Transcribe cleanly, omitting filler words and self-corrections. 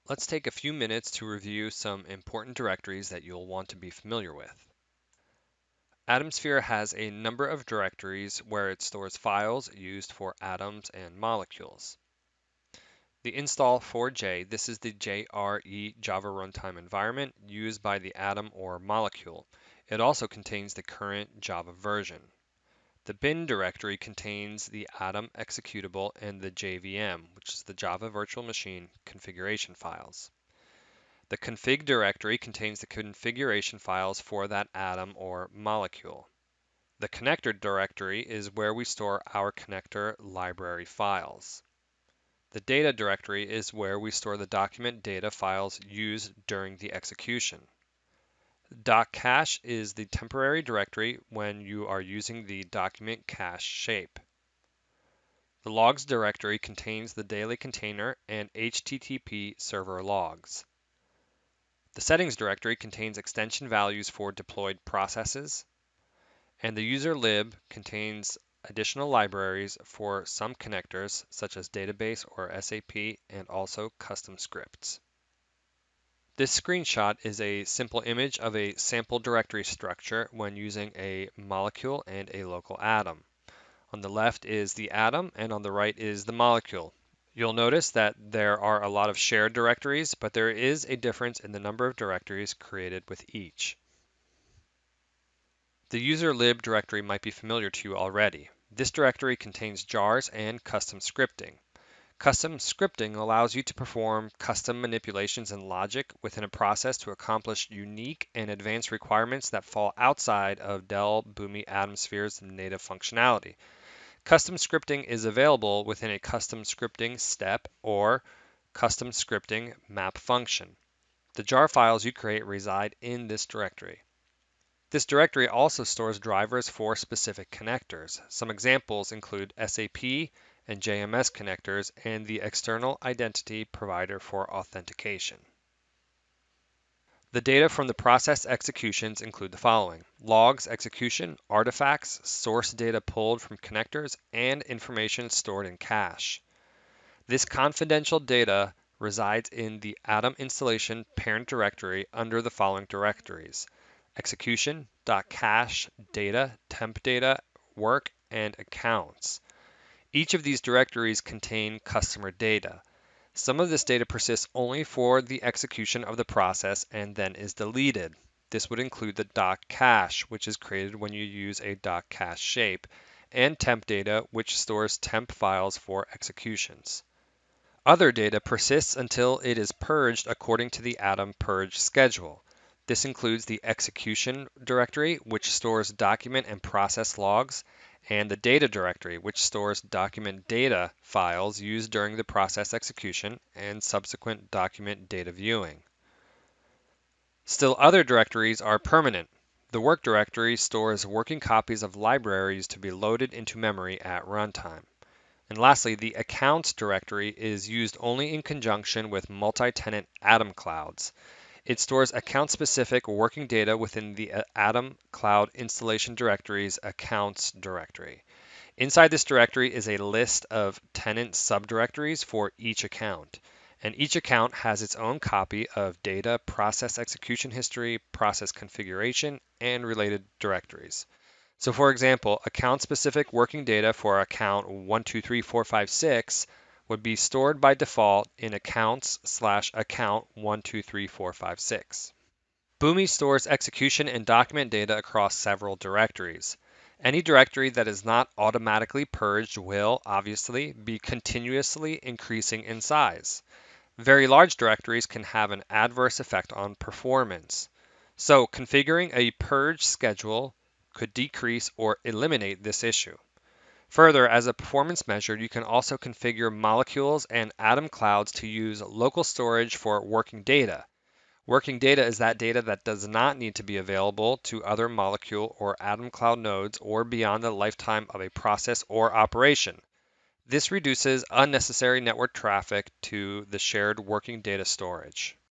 Let's take a few minutes to review some important directories that you'll want to be familiar with. Atomsphere has a number of directories where it stores files used for atoms and molecules. The install4j, this is the JRE Java runtime environment used by the atom or molecule. It also contains the current Java version. The bin directory contains the atom executable and the JVM, which is the Java Virtual Machine configuration files. The config directory contains the configuration files for that atom or molecule. The connector directory is where we store our connector library files. The data directory is where we store the document data files used during the execution. .cache is the temporary directory when you are using the document cache shape. The logs directory contains the daily container and HTTP server logs. The settings directory contains extension values for deployed processes, and the Userlib contains additional libraries for some connectors such as database or SAP and also custom scripts. This screenshot is a simple image of a sample directory structure when using a molecule and a local atom. On the left is the atom and on the right is the molecule. You'll notice that there are a lot of shared directories, but there is a difference in the number of directories created with each. The Userlib directory might be familiar to you already. This directory contains jars and custom scripting. Custom scripting allows you to perform custom manipulations and logic within a process to accomplish unique and advanced requirements that fall outside of Dell Boomi Atomsphere's native functionality. Custom scripting is available within a custom scripting step or custom scripting map function. The jar files you create reside in this directory. This directory also stores drivers for specific connectors. Some examples include SAP and JMS connectors and the external identity provider for authentication. The data from the process executions include the following: logs execution, artifacts, source data pulled from connectors, and information stored in cache. This confidential data resides in the Atom installation parent directory under the following directories: execution, .cache, data, temp data, work, and accounts. Each of these directories contain customer data. Some of this data persists only for the execution of the process and then is deleted. This would include the .cache, which is created when you use a .cache shape, and temp data, which stores temp files for executions. Other data persists until it is purged according to the Atom purge schedule. This includes the execution directory, which stores document and process logs, and the data directory, which stores document data files used during the process execution and subsequent document data viewing. Still other directories are permanent. The work directory stores working copies of libraries to be loaded into memory at runtime. And lastly, the accounts directory is used only in conjunction with multi-tenant Atom clouds. It stores account-specific working data within the Atom Cloud Installation Directory's Accounts directory. Inside this directory is a list of tenant subdirectories for each account, and each account has its own copy of data, process execution history, process configuration, and related directories. So for example, account-specific working data for account 123456 would be stored by default in accounts/account 123456. Boomi stores execution and document data across several directories. Any directory that is not automatically purged will, obviously, be continuously increasing in size. Very large directories can have an adverse effect on performance. So configuring a purge schedule could decrease or eliminate this issue. Further, as a performance measure, you can also configure molecules and atom clouds to use local storage for working data. Working data is that data that does not need to be available to other molecule or atom cloud nodes or beyond the lifetime of a process or operation. This reduces unnecessary network traffic to the shared working data storage.